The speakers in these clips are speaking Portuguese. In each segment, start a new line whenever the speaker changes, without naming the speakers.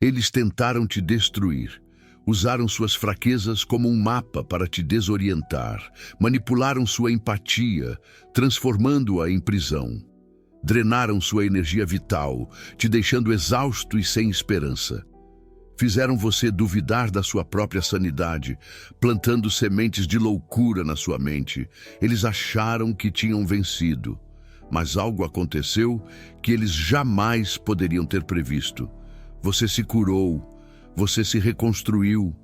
Eles tentaram te destruir. Usaram suas fraquezas como um mapa para te desorientar. Manipularam sua empatia, transformando-a em prisão. Drenaram sua energia vital, te deixando exausto e sem esperança. Fizeram você duvidar da sua própria sanidade, plantando sementes de loucura na sua mente. Eles acharam que tinham vencido, mas algo aconteceu que eles jamais poderiam ter previsto. Você se curou, você se reconstruiu,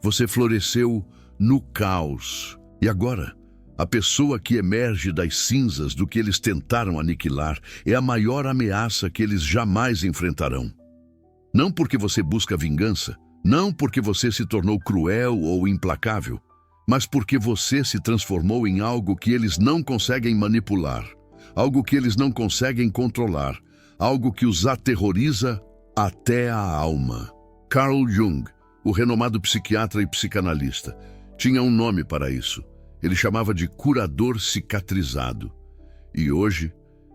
você floresceu no caos. E agora, a pessoa que emerge das cinzas do que eles tentaram aniquilar é a maior ameaça que eles jamais enfrentarão. Não porque você busca vingança, não porque você se tornou cruel ou implacável, mas porque você se transformou em algo que eles não conseguem manipular, algo que eles não conseguem controlar, algo que os aterroriza até a alma. Carl Jung, o renomado psiquiatra e psicanalista, tinha um nome para isso. Ele chamava de curador cicatrizado. E hoje,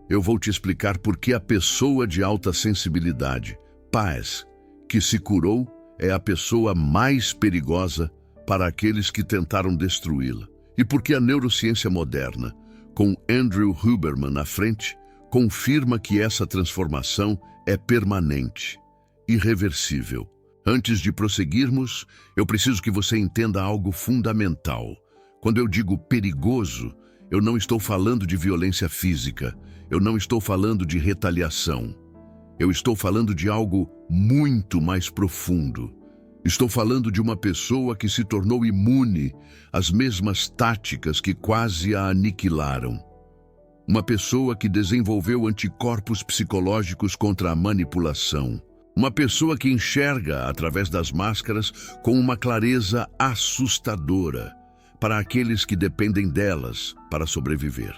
eu vou te explicar por que a pessoa de alta sensibilidade, paz, que se curou, é a pessoa mais perigosa para aqueles que tentaram destruí-la. E por que a neurociência moderna, com Andrew Huberman à frente, confirma que essa transformação é permanente, irreversível. Antes de prosseguirmos, eu preciso que você entenda algo fundamental. Quando eu digo perigoso, eu não estou falando de violência física, eu não estou falando de retaliação. Eu estou falando de algo muito mais profundo. Estou falando de uma pessoa que se tornou imune às mesmas táticas que quase a aniquilaram. Uma pessoa que desenvolveu anticorpos psicológicos contra a manipulação. Uma pessoa que enxerga através das máscaras com uma clareza assustadora para aqueles que dependem delas para sobreviver.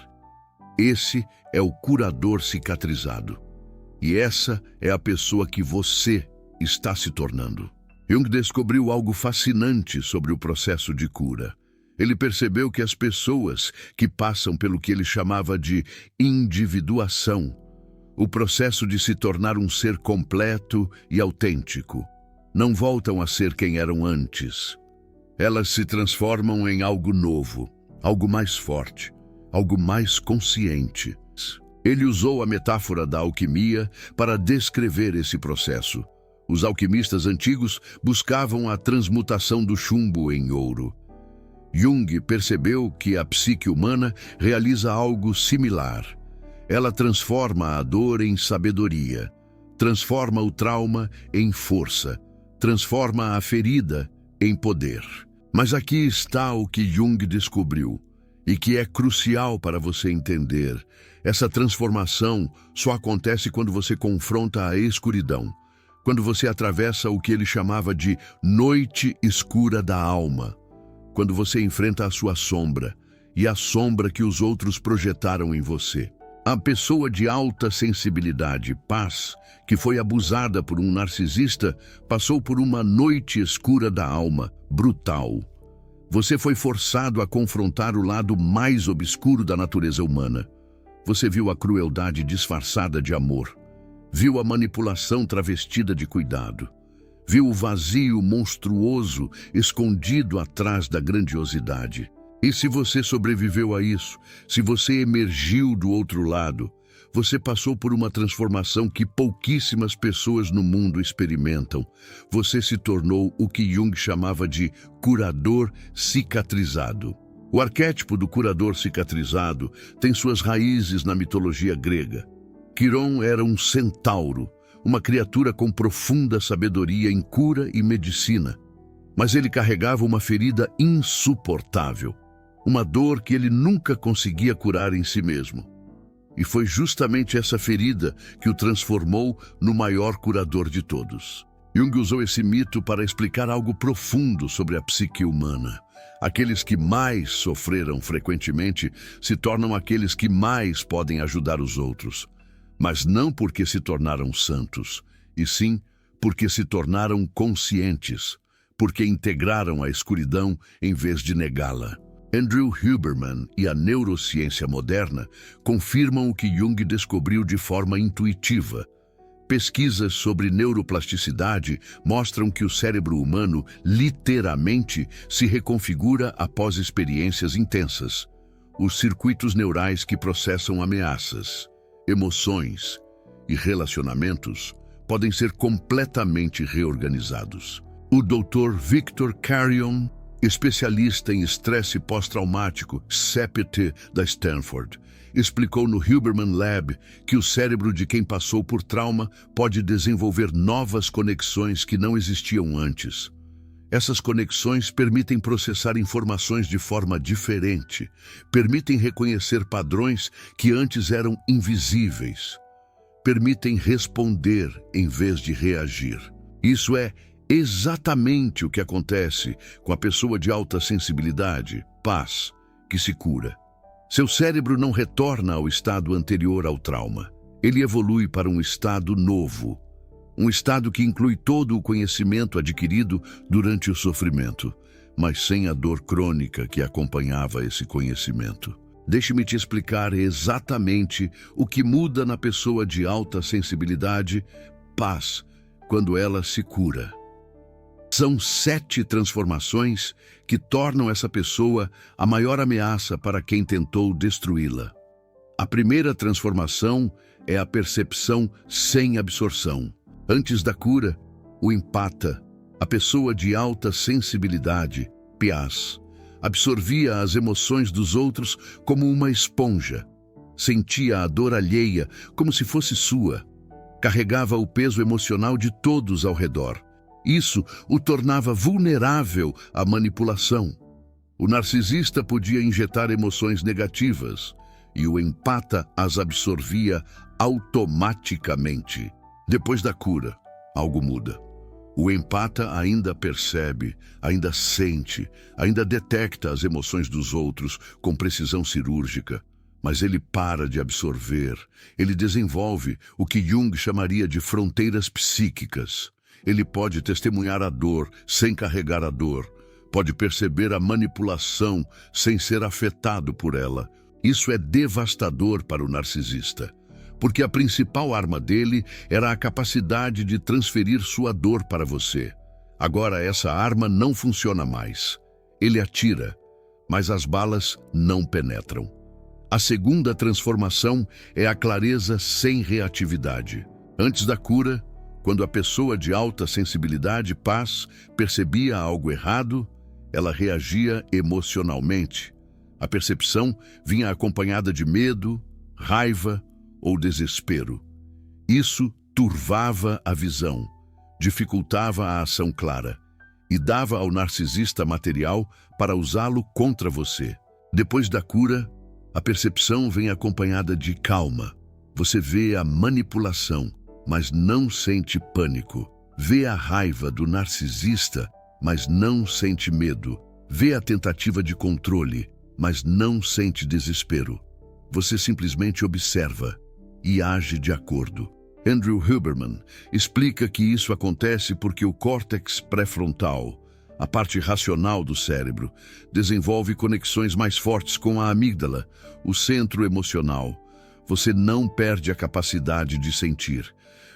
Esse é o curador cicatrizado. E essa é a pessoa que você está se tornando. Jung descobriu algo fascinante sobre o processo de cura. Ele percebeu que as pessoas que passam pelo que ele chamava de individuação, o processo de se tornar um ser completo e autêntico, não voltam a ser quem eram antes. Elas se transformam em algo novo, algo mais forte, algo mais consciente. Ele usou a metáfora da alquimia para descrever esse processo. Os alquimistas antigos buscavam a transmutação do chumbo em ouro. Jung percebeu que a psique humana realiza algo similar. Ela transforma a dor em sabedoria, transforma o trauma em força, transforma a ferida em poder. Mas aqui está o que Jung descobriu, e que é crucial para você entender. Essa transformação só acontece quando você confronta a escuridão, quando você atravessa o que ele chamava de noite escura da alma, quando você enfrenta a sua sombra e a sombra que os outros projetaram em você. A pessoa de alta sensibilidade, paz, que foi abusada por um narcisista, passou por uma noite escura da alma, brutal. Você foi forçado a confrontar o lado mais obscuro da natureza humana. Você viu a crueldade disfarçada de amor. Viu a manipulação travestida de cuidado. Viu o vazio monstruoso escondido atrás da grandiosidade. E se você sobreviveu a isso, se você emergiu do outro lado, você passou por uma transformação que pouquíssimas pessoas no mundo experimentam. Você se tornou o que Jung chamava de curador cicatrizado. O arquétipo do curador cicatrizado tem suas raízes na mitologia grega. Quiron era um centauro, uma criatura com profunda sabedoria em cura e medicina. Mas ele carregava uma ferida insuportável, uma dor que ele nunca conseguia curar em si mesmo. E foi justamente essa ferida que o transformou no maior curador de todos. Jung usou esse mito para explicar algo profundo sobre a psique humana. Aqueles que mais sofreram frequentemente se tornam aqueles que mais podem ajudar os outros. Mas não porque se tornaram santos, e sim porque se tornaram conscientes, porque integraram a escuridão em vez de negá-la. Andrew Huberman e a neurociência moderna confirmam o que Jung descobriu de forma intuitiva. Pesquisas sobre neuroplasticidade mostram que o cérebro humano literalmente se reconfigura após experiências intensas. Os circuitos neurais que processam ameaças, emoções e relacionamentos podem ser completamente reorganizados. O Dr. Victor Carrion, especialista em estresse pós-traumático, CPT, da Stanford, explicou no Huberman Lab que o cérebro de quem passou por trauma pode desenvolver novas conexões que não existiam antes. Essas conexões permitem processar informações de forma diferente, permitem reconhecer padrões que antes eram invisíveis, permitem responder em vez de reagir. Isso é exatamente o que acontece com a pessoa de alta sensibilidade, paz, que se cura. Seu cérebro não retorna ao estado anterior ao trauma. Ele evolui para um estado novo, um estado que inclui todo o conhecimento adquirido durante o sofrimento, mas sem a dor crônica que acompanhava esse conhecimento. Deixe-me te explicar exatamente o que muda na pessoa de alta sensibilidade, paz, quando ela se cura. São 7 transformações que tornam essa pessoa a maior ameaça para quem tentou destruí-la. A primeira transformação é a percepção sem absorção. Antes da cura, o empata, a pessoa de alta sensibilidade, PAS, absorvia as emoções dos outros como uma esponja. Sentia a dor alheia como se fosse sua. Carregava o peso emocional de todos ao redor. Isso o tornava vulnerável à manipulação. O narcisista podia injetar emoções negativas e o empata as absorvia automaticamente. Depois da cura, algo muda. O empata ainda percebe, ainda sente, ainda detecta as emoções dos outros com precisão cirúrgica, mas ele para de absorver. Ele desenvolve o que Jung chamaria de fronteiras psíquicas. Ele pode testemunhar a dor sem carregar a dor, pode perceber a manipulação sem ser afetado por ela. Isso é devastador para o narcisista, porque a principal arma dele era a capacidade de transferir sua dor para você. Agora essa arma não funciona mais. Ele atira, mas as balas não penetram. A segunda transformação é a clareza sem reatividade. Antes da cura, quando a pessoa de alta sensibilidade, paz, percebia algo errado, ela reagia emocionalmente. A percepção vinha acompanhada de medo, raiva ou desespero. Isso turvava a visão, dificultava a ação clara e dava ao narcisista material para usá-lo contra você. Depois da cura, a percepção vem acompanhada de calma. Você vê a manipulação, mas não sente pânico. Vê a raiva do narcisista, mas não sente medo. Vê a tentativa de controle, mas não sente desespero. Você simplesmente observa e age de acordo. Andrew Huberman explica que isso acontece porque o córtex pré-frontal, a parte racional do cérebro, desenvolve conexões mais fortes com a amígdala, o centro emocional. Você não perde a capacidade de sentir.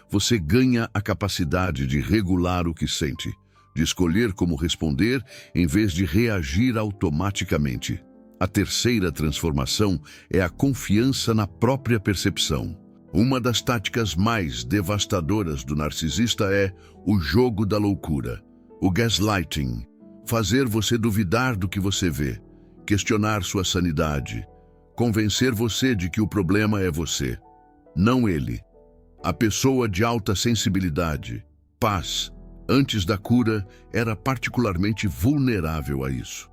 Você ganha a capacidade de regular o que sente, de escolher como responder em vez de reagir automaticamente. A terceira transformação é a confiança na própria percepção. Uma das táticas mais devastadoras do narcisista é o jogo da loucura, o gaslighting, fazer você duvidar do que você vê, questionar sua sanidade, convencer você de que o problema é você, não ele. A pessoa de alta sensibilidade, paz, antes da cura, era particularmente vulnerável a isso.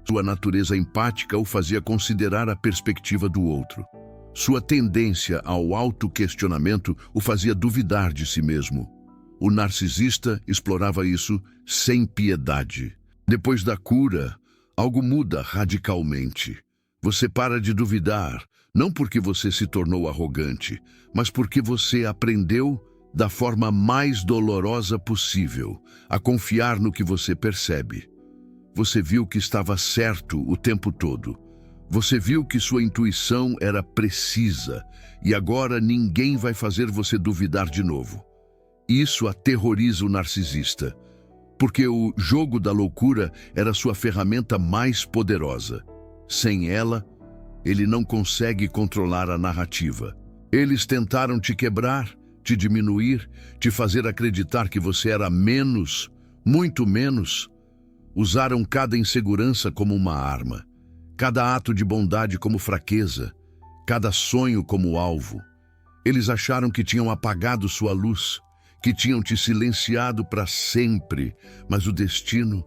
Sua natureza empática o fazia considerar a perspectiva do outro. Sua tendência ao autoquestionamento o fazia duvidar de si mesmo. O narcisista explorava isso sem piedade. Depois da cura, algo muda radicalmente. Você para de duvidar, não porque você se tornou arrogante, mas porque você aprendeu, da forma mais dolorosa possível, a confiar no que você percebe. Você viu que estava certo o tempo todo. Você viu que sua intuição era precisa e agora ninguém vai fazer você duvidar de novo. Isso aterroriza o narcisista, porque o jogo da loucura era sua ferramenta mais poderosa. Sem ela, ele não consegue controlar a narrativa. Eles tentaram te quebrar, te diminuir, te fazer acreditar que você era menos, muito menos. Usaram cada insegurança como uma arma, cada ato de bondade como fraqueza, cada sonho como alvo. Eles acharam que tinham apagado sua luz, que tinham te silenciado para sempre, mas o destino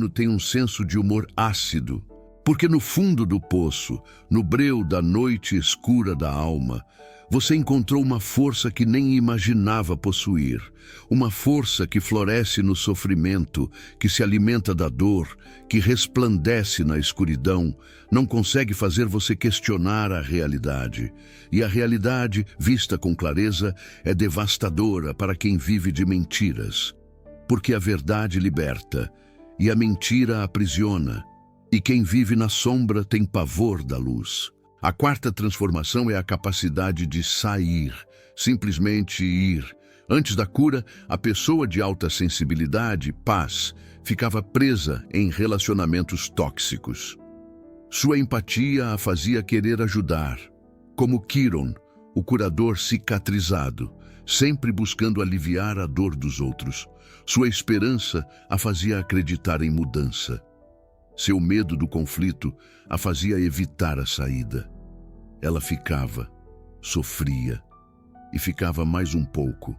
tem um senso de humor ácido, porque no fundo do poço, no breu da noite escura da alma, você encontrou uma força que nem imaginava possuir, uma força que floresce no sofrimento, que se alimenta da dor, que resplandece na escuridão, não consegue fazer você questionar a realidade. E a realidade, vista com clareza, é devastadora para quem vive de mentiras, porque a verdade liberta e a mentira aprisiona, e quem vive na sombra tem pavor da luz. A quarta transformação é a capacidade de sair, simplesmente ir. Antes da cura, a pessoa de alta sensibilidade, paz, ficava presa em relacionamentos tóxicos. Sua empatia a fazia querer ajudar, como Chiron, o curador cicatrizado, sempre buscando aliviar a dor dos outros. Sua esperança a fazia acreditar em mudança. Seu medo do conflito a fazia evitar a saída. Ela ficava, sofria e ficava mais um pouco,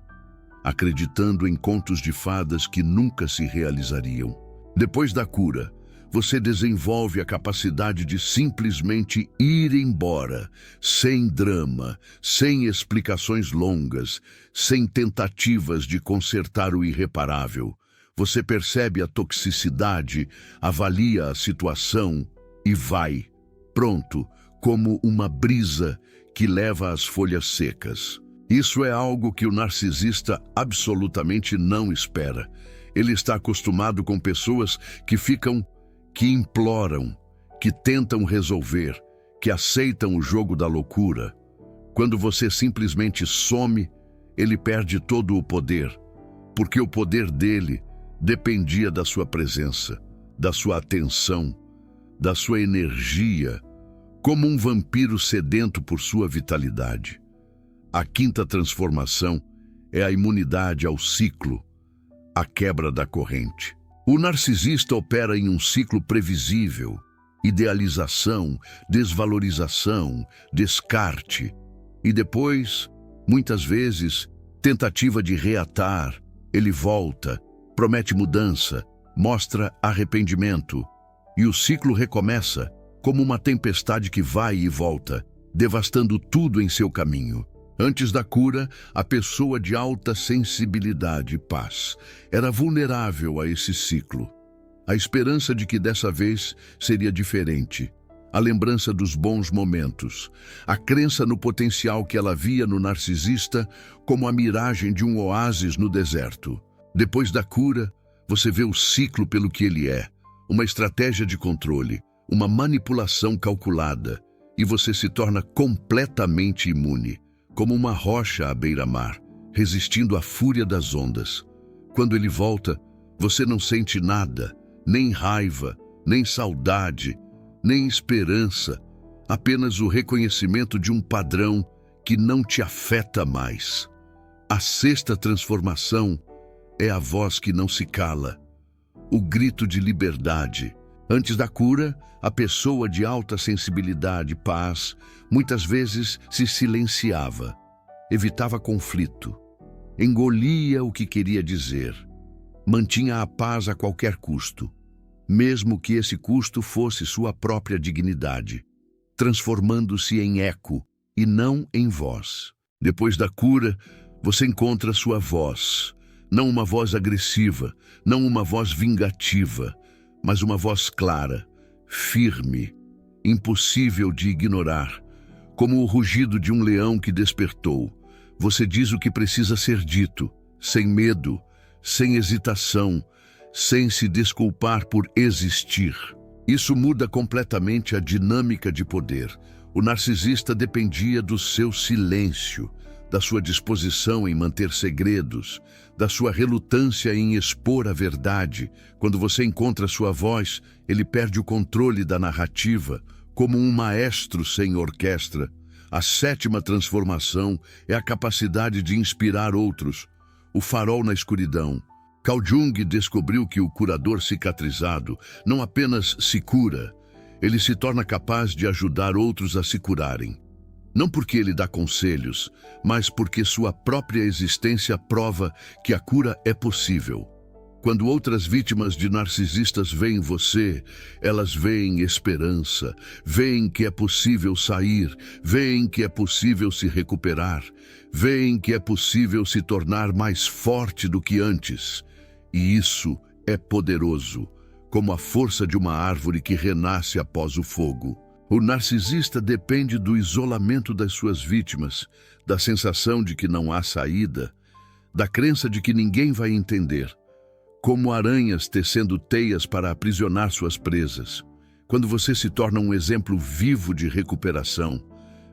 acreditando em contos de fadas que nunca se realizariam. Depois da cura, você desenvolve a capacidade de simplesmente ir embora, sem drama, sem explicações longas, sem tentativas de consertar o irreparável. Você percebe a toxicidade, avalia a situação e vai, pronto, como uma brisa que leva as folhas secas. Isso é algo que o narcisista absolutamente não espera. Ele está acostumado com pessoas que imploram, que tentam resolver, que aceitam o jogo da loucura. Quando você simplesmente some, ele perde todo o poder, porque o poder dele dependia da sua presença, da sua atenção, da sua energia, como um vampiro sedento por sua vitalidade. A quinta transformação é a imunidade ao ciclo, a quebra da corrente. O narcisista opera em um ciclo previsível: idealização, desvalorização, descarte, e depois, muitas vezes, tentativa de reatar. Ele volta, promete mudança, mostra arrependimento, e o ciclo recomeça, como uma tempestade que vai e volta, devastando tudo em seu caminho. Antes da cura, a pessoa de alta sensibilidade e paz era vulnerável a esse ciclo. A esperança de que dessa vez seria diferente, a lembrança dos bons momentos, a crença no potencial que ela via no narcisista como a miragem de um oásis no deserto. Depois da cura, você vê o ciclo pelo que ele é, uma estratégia de controle, uma manipulação calculada, e você se torna completamente imune, como uma rocha à beira-mar, resistindo à fúria das ondas. Quando ele volta, você não sente nada, nem raiva, nem saudade, nem esperança, apenas o reconhecimento de um padrão que não te afeta mais. A sexta transformação é a voz que não se cala, o grito de liberdade. Antes da cura, a pessoa de alta sensibilidade e paz muitas vezes se silenciava, evitava conflito, engolia o que queria dizer, mantinha a paz a qualquer custo, mesmo que esse custo fosse sua própria dignidade, transformando-se em eco e não em voz. Depois da cura, você encontra sua voz, não uma voz agressiva, não uma voz vingativa, mas uma voz clara, firme, impossível de ignorar, como o rugido de um leão que despertou. Você diz o que precisa ser dito, sem medo, sem hesitação, sem se desculpar por existir. Isso muda completamente a dinâmica de poder. O narcisista dependia do seu silêncio, da sua disposição em manter segredos, da sua relutância em expor a verdade. Quando você encontra sua voz, ele perde o controle da narrativa, como um maestro sem orquestra. A sétima transformação é a capacidade de inspirar outros, o farol na escuridão. Carl Jung descobriu que o curador cicatrizado não apenas se cura, ele se torna capaz de ajudar outros a se curarem. Não porque ele dá conselhos, mas porque sua própria existência prova que a cura é possível. Quando outras vítimas de narcisistas veem você, elas veem esperança, veem que é possível sair, veem que é possível se recuperar, veem que é possível se tornar mais forte do que antes. E isso é poderoso, como a força de uma árvore que renasce após o fogo. O narcisista depende do isolamento das suas vítimas, da sensação de que não há saída, da crença de que ninguém vai entender, como aranhas tecendo teias para aprisionar suas presas. Quando você se torna um exemplo vivo de recuperação,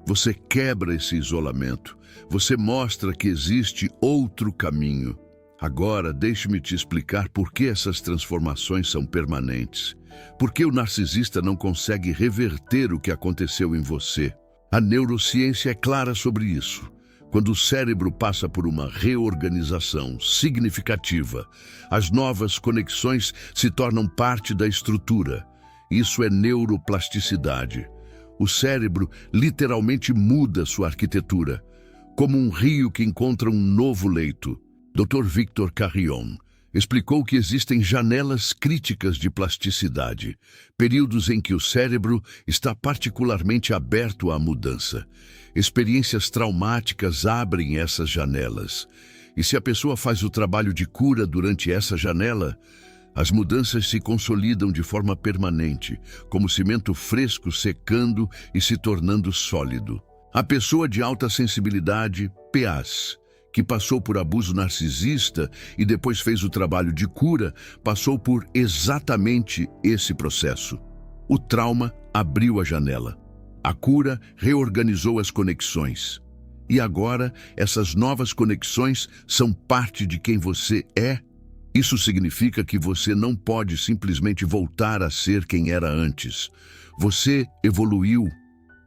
você quebra esse isolamento, você mostra que existe outro caminho. Agora, deixe-me te explicar por que essas transformações são permanentes. Por que o narcisista não consegue reverter o que aconteceu em você? A neurociência é clara sobre isso. Quando o cérebro passa por uma reorganização significativa, as novas conexões se tornam parte da estrutura. Isso é neuroplasticidade. O cérebro literalmente muda sua arquitetura, como um rio que encontra um novo leito. Dr. Victor Carrion explicou que existem janelas críticas de plasticidade, períodos em que o cérebro está particularmente aberto à mudança. Experiências traumáticas abrem essas janelas. E se a pessoa faz o trabalho de cura durante essa janela, as mudanças se consolidam de forma permanente, como cimento fresco secando e se tornando sólido. A pessoa de alta sensibilidade, PAS, que passou por abuso narcisista e depois fez o trabalho de cura, passou por exatamente esse processo. O trauma abriu a janela. A cura reorganizou as conexões. E agora, essas novas conexões são parte de quem você é. Isso significa que você não pode simplesmente voltar a ser quem era antes. Você evoluiu,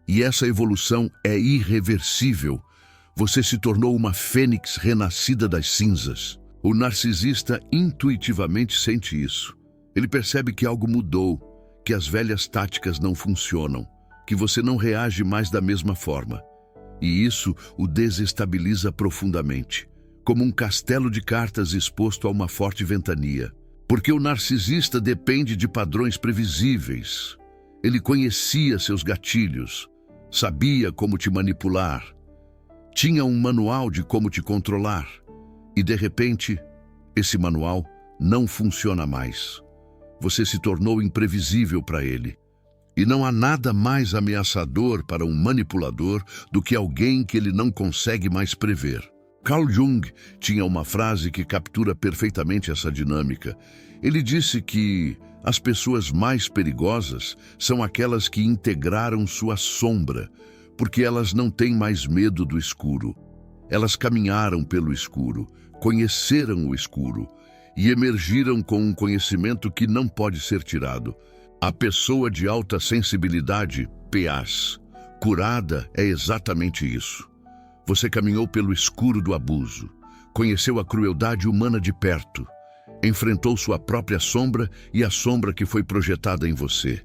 e essa evolução é irreversível. Você se tornou uma fênix renascida das cinzas. O narcisista intuitivamente sente isso. Ele percebe que algo mudou, que as velhas táticas não funcionam, que você não reage mais da mesma forma. E isso o desestabiliza profundamente, como um castelo de cartas exposto a uma forte ventania. Porque o narcisista depende de padrões previsíveis. Ele conhecia seus gatilhos, sabia como te manipular, tinha um manual de como te controlar. E, de repente, esse manual não funciona mais. Você se tornou imprevisível para ele. E não há nada mais ameaçador para um manipulador do que alguém que ele não consegue mais prever. Carl Jung tinha uma frase que captura perfeitamente essa dinâmica. Ele disse que as pessoas mais perigosas são aquelas que integraram sua sombra, porque elas não têm mais medo do escuro. Elas caminharam pelo escuro, conheceram o escuro e emergiram com um conhecimento que não pode ser tirado. A pessoa de alta sensibilidade, PAS, curada, é exatamente isso. Você caminhou pelo escuro do abuso, conheceu a crueldade humana de perto, enfrentou sua própria sombra e a sombra que foi projetada em você,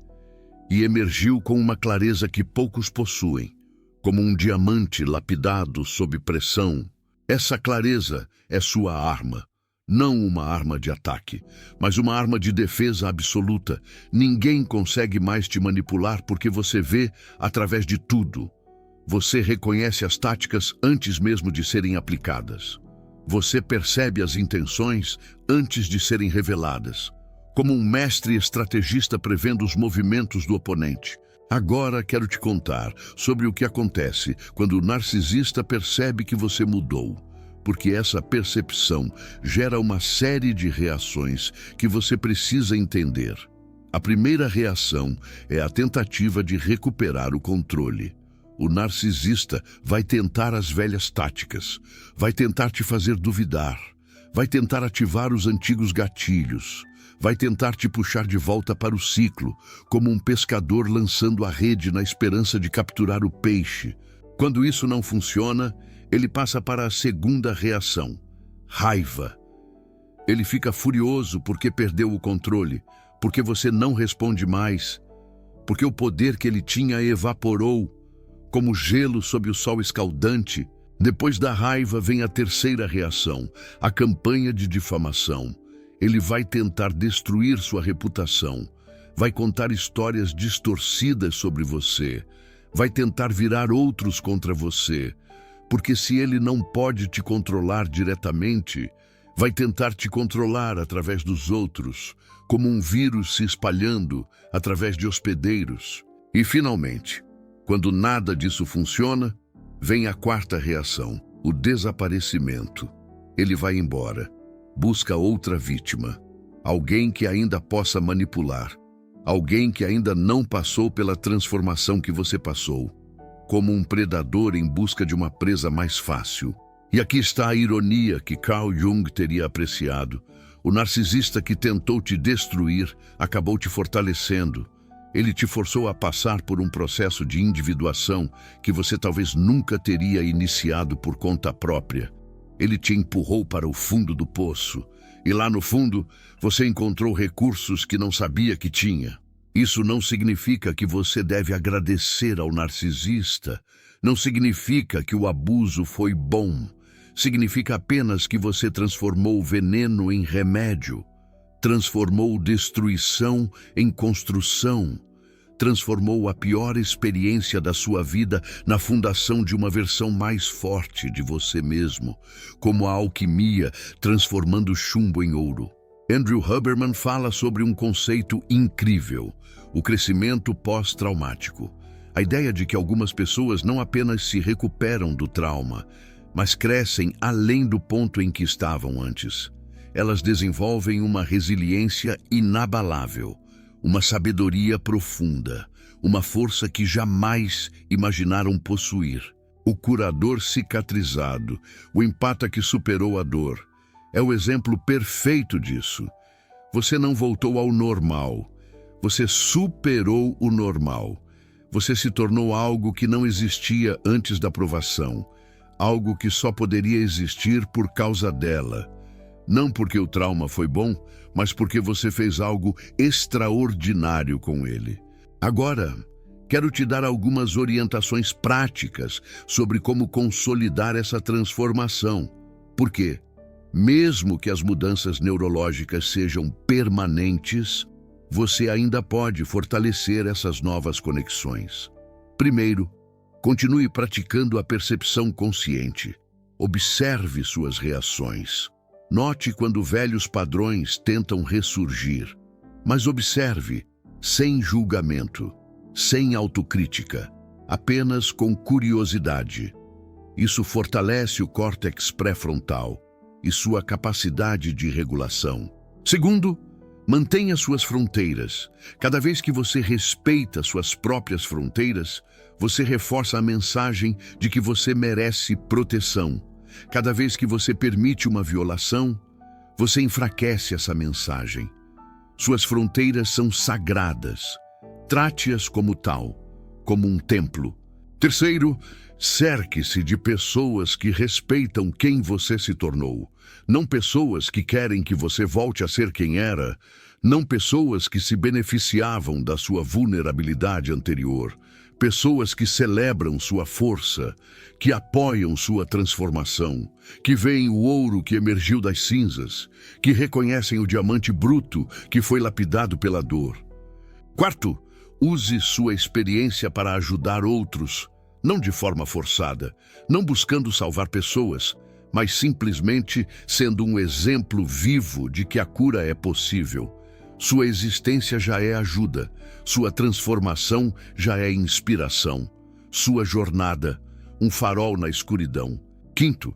e emergiu com uma clareza que poucos possuem, como um diamante lapidado sob pressão. Essa clareza é sua arma. Não uma arma de ataque, mas uma arma de defesa absoluta. Ninguém consegue mais te manipular porque você vê através de tudo. Você reconhece as táticas antes mesmo de serem aplicadas. Você percebe as intenções antes de serem reveladas, como um mestre estrategista prevendo os movimentos do oponente. Agora quero te contar sobre o que acontece quando o narcisista percebe que você mudou, porque essa percepção gera uma série de reações que você precisa entender. A primeira reação é a tentativa de recuperar o controle. O narcisista vai tentar as velhas táticas, vai tentar te fazer duvidar, vai tentar ativar os antigos gatilhos, vai tentar te puxar de volta para o ciclo, como um pescador lançando a rede na esperança de capturar o peixe. Quando isso não funciona, ele passa para a segunda reação: raiva. Ele fica furioso porque perdeu o controle, porque você não responde mais, porque o poder que ele tinha evaporou, como gelo sob o sol escaldante. Depois da raiva vem a terceira reação, a campanha de difamação. Ele vai tentar destruir sua reputação, vai contar histórias distorcidas sobre você, vai tentar virar outros contra você, porque se ele não pode te controlar diretamente, vai tentar te controlar através dos outros, como um vírus se espalhando através de hospedeiros. E, finalmente, quando nada disso funciona, vem a quarta reação, o desaparecimento. Ele vai embora, busca outra vítima, alguém que ainda possa manipular, alguém que ainda não passou pela transformação que você passou, como um predador em busca de uma presa mais fácil. E aqui está a ironia que Carl Jung teria apreciado. O narcisista que tentou te destruir acabou te fortalecendo. Ele te forçou a passar por um processo de individuação que você talvez nunca teria iniciado por conta própria. Ele te empurrou para o fundo do poço, e lá no fundo você encontrou recursos que não sabia que tinha. Isso não significa que você deve agradecer ao narcisista, não significa que o abuso foi bom. Significa apenas que você transformou o veneno em remédio, transformou destruição em construção, transformou a pior experiência da sua vida na fundação de uma versão mais forte de você mesmo, como a alquimia transformando chumbo em ouro. Andrew Huberman fala sobre um conceito incrível, o crescimento pós-traumático. A ideia de que algumas pessoas não apenas se recuperam do trauma, mas crescem além do ponto em que estavam antes. Elas desenvolvem uma resiliência inabalável, uma sabedoria profunda, uma força que jamais imaginaram possuir. O curador cicatrizado, o empata que superou a dor, é o exemplo perfeito disso. Você não voltou ao normal, você superou o normal. Você se tornou algo que não existia antes da provação, algo que só poderia existir por causa dela. Não porque o trauma foi bom, mas porque você fez algo extraordinário com ele. Agora, quero te dar algumas orientações práticas sobre como consolidar essa transformação. Por quê? Mesmo que as mudanças neurológicas sejam permanentes, você ainda pode fortalecer essas novas conexões. Primeiro, continue praticando a percepção consciente. Observe suas reações. Note quando velhos padrões tentam ressurgir. Mas observe, sem julgamento, sem autocrítica, apenas com curiosidade. Isso fortalece o córtex pré-frontal e sua capacidade de regulação. Segundo, mantenha suas fronteiras. Cada vez que você respeita suas próprias fronteiras, você reforça a mensagem de que você merece proteção. Cada vez que você permite uma violação, você enfraquece essa mensagem. Suas fronteiras são sagradas. Trate-as como tal, como um templo. Terceiro, cerque-se de pessoas que respeitam quem você se tornou. Não pessoas que querem que você volte a ser quem era. Não pessoas que se beneficiavam da sua vulnerabilidade anterior. Pessoas que celebram sua força, que apoiam sua transformação, que veem o ouro que emergiu das cinzas, que reconhecem o diamante bruto que foi lapidado pela dor. Quarto, use sua experiência para ajudar outros, não de forma forçada, não buscando salvar pessoas, mas simplesmente sendo um exemplo vivo de que a cura é possível. Sua existência já é ajuda, sua transformação já é inspiração, sua jornada, um farol na escuridão. Quinto,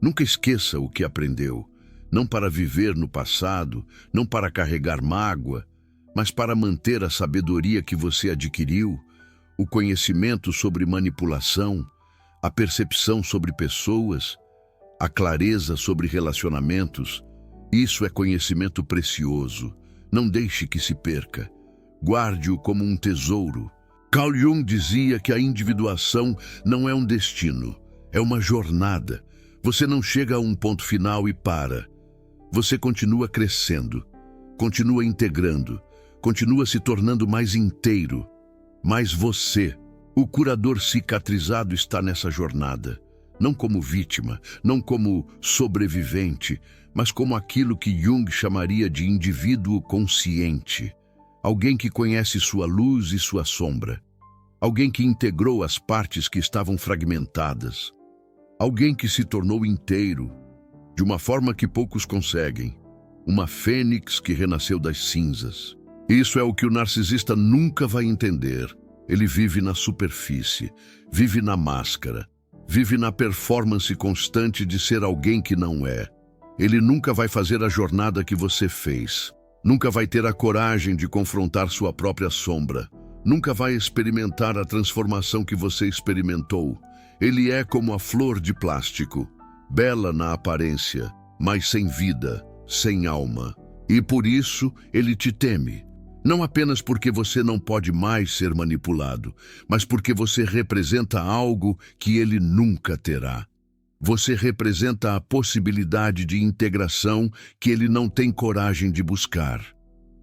nunca esqueça o que aprendeu, não para viver no passado, não para carregar mágoa, mas para manter a sabedoria que você adquiriu, o conhecimento sobre manipulação, a percepção sobre pessoas, a clareza sobre relacionamentos. Isso é conhecimento precioso. Não deixe que se perca. Guarde-o como um tesouro. Carl Jung dizia que a individuação não é um destino, é uma jornada. Você não chega a um ponto final e para. Você continua crescendo, continua integrando, continua se tornando mais inteiro. Mas você, o curador cicatrizado, está nessa jornada, não como vítima, não como sobrevivente, mas como aquilo que Jung chamaria de indivíduo consciente. Alguém que conhece sua luz e sua sombra. Alguém que integrou as partes que estavam fragmentadas. Alguém que se tornou inteiro, de uma forma que poucos conseguem. Uma fênix que renasceu das cinzas. Isso é o que o narcisista nunca vai entender. Ele vive na superfície, vive na máscara, vive na performance constante de ser alguém que não é. Ele nunca vai fazer a jornada que você fez. Nunca vai ter a coragem de confrontar sua própria sombra. Nunca vai experimentar a transformação que você experimentou. Ele é como a flor de plástico, bela na aparência, mas sem vida, sem alma. E por isso ele te teme. Não apenas porque você não pode mais ser manipulado, mas porque você representa algo que ele nunca terá. Você representa a possibilidade de integração que ele não tem coragem de buscar.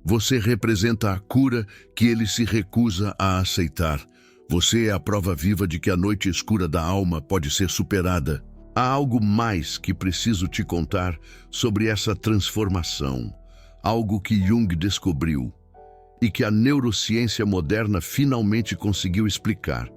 Você representa a cura que ele se recusa a aceitar. Você é a prova viva de que a noite escura da alma pode ser superada. Há algo mais que preciso te contar sobre essa transformação. Algo que Jung descobriu e que a neurociência moderna finalmente conseguiu explicar.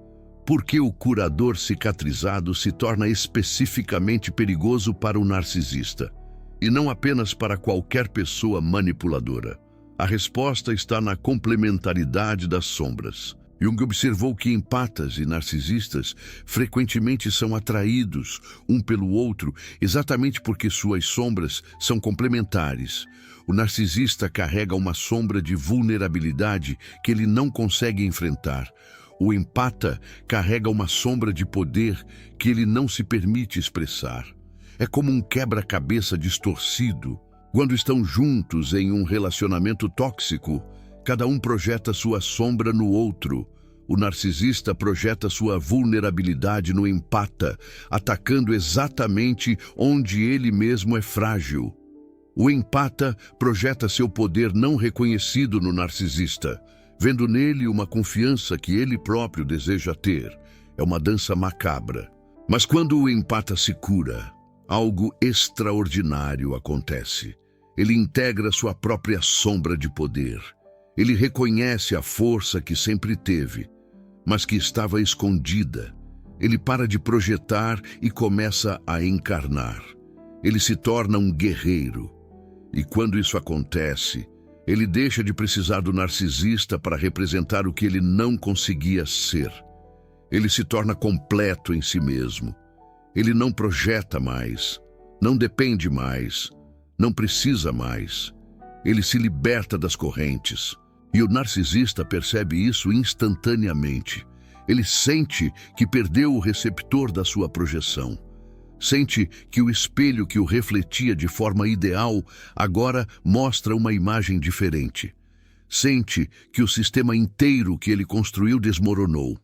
Por que o curador cicatrizado se torna especificamente perigoso para o narcisista, e não apenas para qualquer pessoa manipuladora? A resposta está na complementaridade das sombras. Jung observou que empatas e narcisistas frequentemente são atraídos um pelo outro exatamente porque suas sombras são complementares. O narcisista carrega uma sombra de vulnerabilidade que ele não consegue enfrentar. O empata carrega uma sombra de poder que ele não se permite expressar. É como um quebra-cabeça distorcido. Quando estão juntos em um relacionamento tóxico, cada um projeta sua sombra no outro. O narcisista projeta sua vulnerabilidade no empata, atacando exatamente onde ele mesmo é frágil. O empata projeta seu poder não reconhecido no narcisista, vendo nele uma confiança que ele próprio deseja ter. É uma dança macabra. Mas quando o empata se cura, algo extraordinário acontece. Ele integra sua própria sombra de poder. Ele reconhece a força que sempre teve, mas que estava escondida. Ele para de projetar e começa a encarnar. Ele se torna um guerreiro. E quando isso acontece, ele deixa de precisar do narcisista para representar o que ele não conseguia ser. Ele se torna completo em si mesmo. Ele não projeta mais, não depende mais, não precisa mais. Ele se liberta das correntes. E o narcisista percebe isso instantaneamente. Ele sente que perdeu o receptor da sua projeção. Sente que o espelho que o refletia de forma ideal agora mostra uma imagem diferente. Sente que o sistema inteiro que ele construiu desmoronou,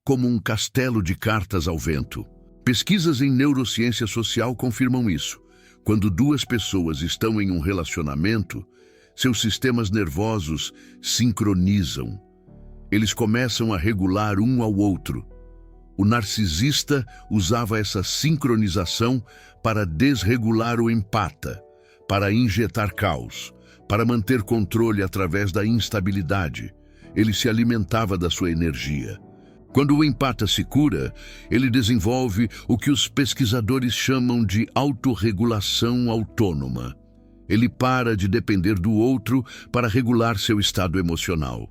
como um castelo de cartas ao vento. Pesquisas em neurociência social confirmam isso. Quando duas pessoas estão em um relacionamento, seus sistemas nervosos sincronizam. Eles começam a regular um ao outro. O narcisista usava essa sincronização para desregular o empata, para injetar caos, para manter controle através da instabilidade. Ele se alimentava da sua energia. Quando o empata se cura, ele desenvolve o que os pesquisadores chamam de autorregulação autônoma. Ele para de depender do outro para regular seu estado emocional.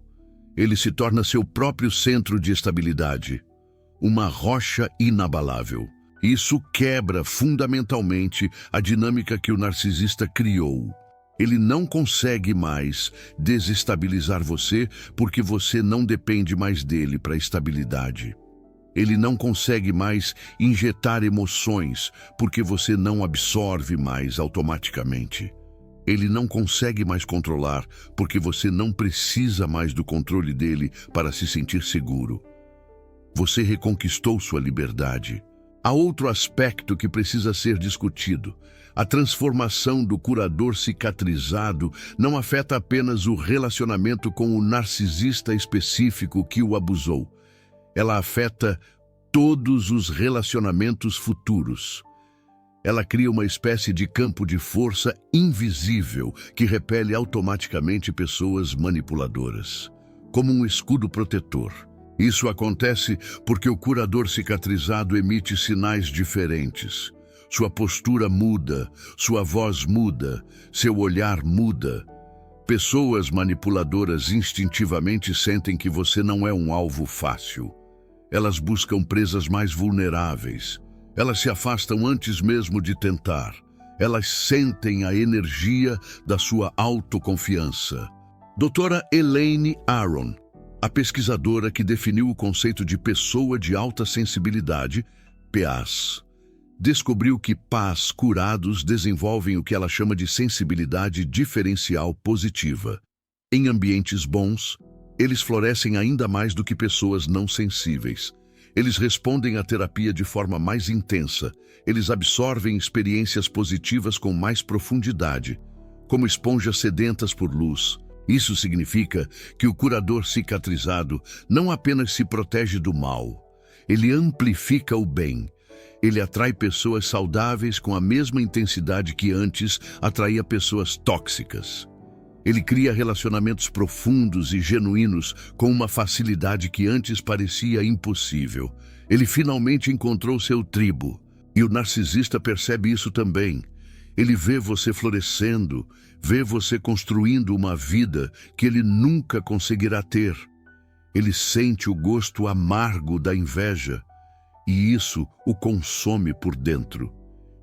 Ele se torna seu próprio centro de estabilidade, uma rocha inabalável. Isso quebra fundamentalmente a dinâmica que o narcisista criou. Ele não consegue mais desestabilizar você porque você não depende mais dele para estabilidade. Ele não consegue mais injetar emoções porque você não absorve mais automaticamente. Ele não consegue mais controlar porque você não precisa mais do controle dele para se sentir seguro. Você reconquistou sua liberdade. Há outro aspecto que precisa ser discutido. A transformação do curador cicatrizado não afeta apenas o relacionamento com o narcisista específico que o abusou. Ela afeta todos os relacionamentos futuros. Ela cria uma espécie de campo de força invisível que repele automaticamente pessoas manipuladoras, como um escudo protetor. Isso acontece porque o curador cicatrizado emite sinais diferentes. Sua postura muda, sua voz muda, seu olhar muda. Pessoas manipuladoras instintivamente sentem que você não é um alvo fácil. Elas buscam presas mais vulneráveis. Elas se afastam antes mesmo de tentar. Elas sentem a energia da sua autoconfiança. Doutora Elaine Aron, a pesquisadora que definiu o conceito de pessoa de alta sensibilidade, PAS, descobriu que PAS curados desenvolvem o que ela chama de sensibilidade diferencial positiva. Em ambientes bons, eles florescem ainda mais do que pessoas não sensíveis. Eles respondem à terapia de forma mais intensa. Eles absorvem experiências positivas com mais profundidade, como esponjas sedentas por luz. Isso significa que o curador cicatrizado não apenas se protege do mal, ele amplifica o bem. Ele atrai pessoas saudáveis com a mesma intensidade que antes atraía pessoas tóxicas. Ele cria relacionamentos profundos e genuínos com uma facilidade que antes parecia impossível. Ele finalmente encontrou seu tribo, e o narcisista percebe isso também. Ele vê você florescendo, vê você construindo uma vida que ele nunca conseguirá ter. Ele sente o gosto amargo da inveja, e isso o consome por dentro.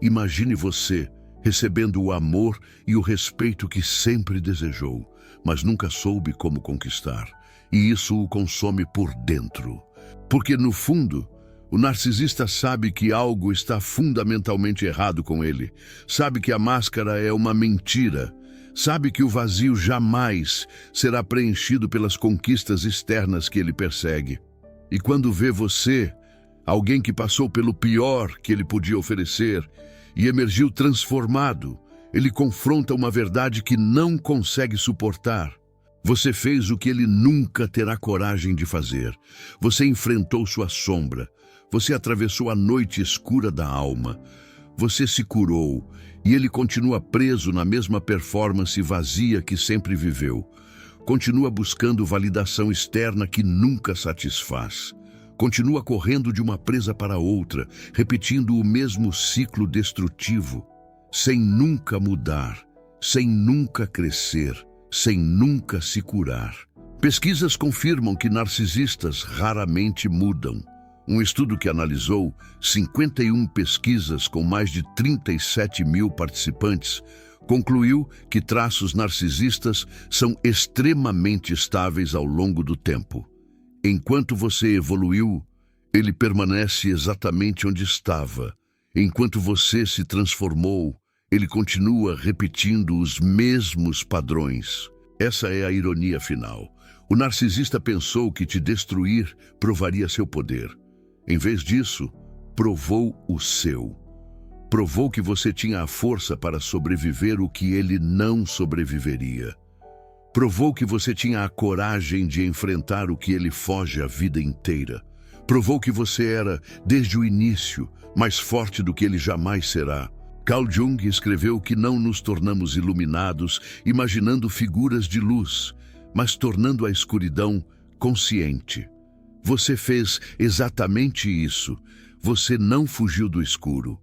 Imagine você recebendo o amor e o respeito que sempre desejou, mas nunca soube como conquistar. E isso o consome por dentro. Porque, no fundo, o narcisista sabe que algo está fundamentalmente errado com ele. Sabe que a máscara é uma mentira. Sabe que o vazio jamais será preenchido pelas conquistas externas que ele persegue. E quando vê você, alguém que passou pelo pior que ele podia oferecer e emergiu transformado, ele confronta uma verdade que não consegue suportar. Você fez o que ele nunca terá coragem de fazer. Você enfrentou sua sombra. Você atravessou a noite escura da alma. Você se curou, e ele continua preso na mesma performance vazia que sempre viveu. Continua buscando validação externa que nunca satisfaz. Continua correndo de uma presa para outra, repetindo o mesmo ciclo destrutivo, sem nunca mudar, sem nunca crescer, sem nunca se curar. Pesquisas confirmam que narcisistas raramente mudam. Um estudo que analisou 51 pesquisas com mais de 37 mil participantes concluiu que traços narcisistas são extremamente estáveis ao longo do tempo. Enquanto você evoluiu, ele permanece exatamente onde estava. Enquanto você se transformou, ele continua repetindo os mesmos padrões. Essa é a ironia final. O narcisista pensou que te destruir provaria seu poder. Em vez disso, provou o seu. Provou que você tinha a força para sobreviver o que ele não sobreviveria. Provou que você tinha a coragem de enfrentar o que ele foge a vida inteira. Provou que você era, desde o início, mais forte do que ele jamais será. Carl Jung escreveu que não nos tornamos iluminados imaginando figuras de luz, mas tornando a escuridão consciente. Você fez exatamente isso. Você não fugiu do escuro.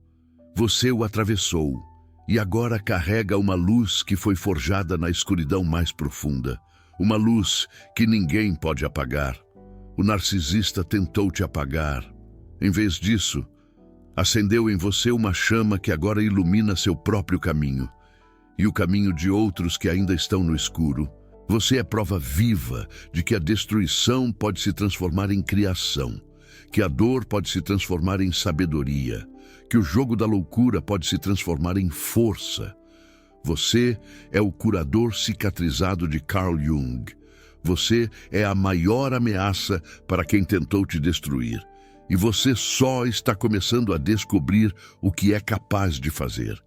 Você o atravessou e agora carrega uma luz que foi forjada na escuridão mais profunda. Uma luz que ninguém pode apagar. O narcisista tentou te apagar. Em vez disso, acendeu em você uma chama que agora ilumina seu próprio caminho. e o caminho de outros que ainda estão no escuro. Você é prova viva de que a destruição pode se transformar em criação, que a dor pode se transformar em sabedoria, que o jogo da loucura pode se transformar em força. Você é o curador cicatrizado de Carl Jung. Você é a maior ameaça para quem tentou te destruir. E você só está começando a descobrir o que é capaz de fazer.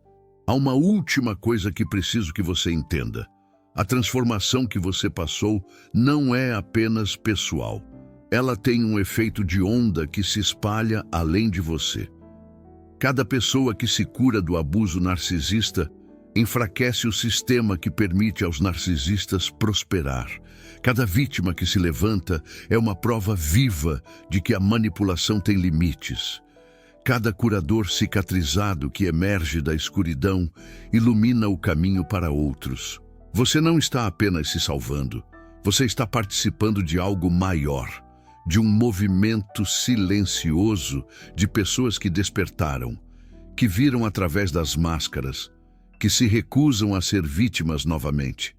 Há uma última coisa que preciso que você entenda. A transformação que você passou não é apenas pessoal. Ela tem um efeito de onda que se espalha além de você. Cada pessoa que se cura do abuso narcisista enfraquece o sistema que permite aos narcisistas prosperar. Cada vítima que se levanta é uma prova viva de que a manipulação tem limites. Cada curador cicatrizado que emerge da escuridão ilumina o caminho para outros. Você não está apenas se salvando, você está participando de algo maior, de um movimento silencioso de pessoas que despertaram, que viram através das máscaras, que se recusam a ser vítimas novamente.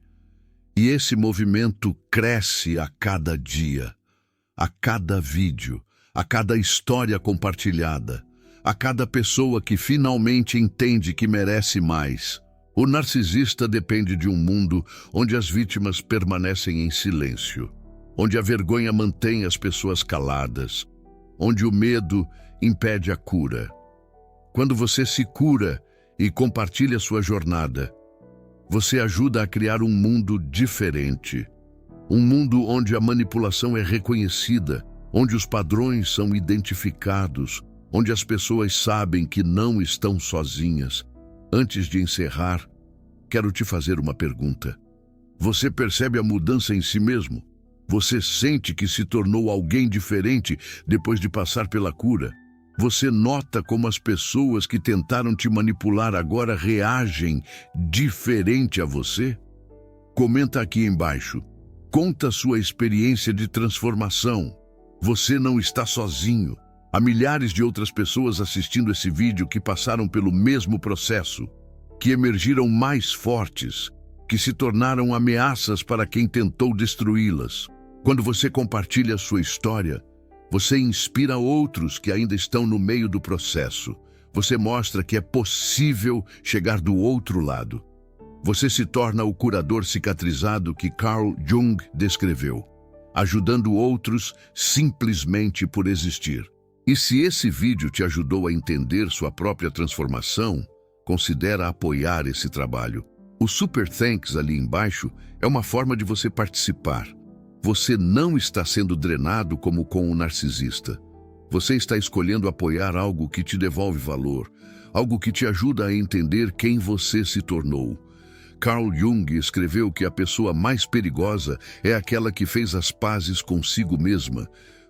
E esse movimento cresce a cada dia, a cada vídeo, a cada história compartilhada, a cada pessoa que finalmente entende que merece mais. O narcisista depende de um mundo onde as vítimas permanecem em silêncio, onde a vergonha mantém as pessoas caladas, onde o medo impede a cura. Quando você se cura e compartilha sua jornada, você ajuda a criar um mundo diferente. Um mundo onde a manipulação é reconhecida, onde os padrões são identificados, onde as pessoas sabem que não estão sozinhas. Antes de encerrar, quero te fazer uma pergunta. Você percebe a mudança em si mesmo? Você sente que se tornou alguém diferente depois de passar pela cura? Você nota como as pessoas que tentaram te manipular agora reagem diferente a você? Comenta aqui embaixo. Conta sua experiência de transformação. Você não está sozinho. Há milhares de outras pessoas assistindo esse vídeo que passaram pelo mesmo processo, que emergiram mais fortes, que se tornaram ameaças para quem tentou destruí-las. Quando você compartilha sua história, você inspira outros que ainda estão no meio do processo. Você mostra que é possível chegar do outro lado. Você se torna o curador cicatrizado que Carl Jung descreveu, ajudando outros simplesmente por existir. E se esse vídeo te ajudou a entender sua própria transformação, considera apoiar esse trabalho. O Super Thanks ali embaixo é uma forma de você participar. Você não está sendo drenado como com o narcisista. Você está escolhendo apoiar algo que te devolve valor, algo que te ajuda a entender quem você se tornou. Carl Jung escreveu que a pessoa mais perigosa é aquela que fez as pazes consigo mesma,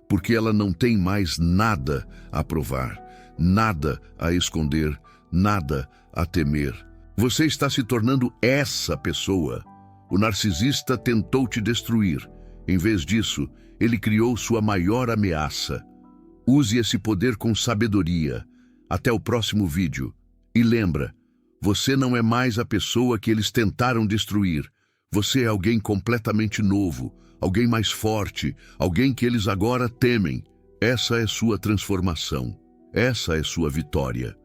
porque ela não tem mais nada a provar, nada a esconder, nada a temer. Você está se tornando essa pessoa. O narcisista tentou te destruir. Em vez disso, ele criou sua maior ameaça. Use esse poder com sabedoria. Até o próximo vídeo. E lembra, você não é mais a pessoa que eles tentaram destruir. Você é alguém completamente novo, alguém mais forte, alguém que eles agora temem. Essa é sua transformação. Essa é sua vitória.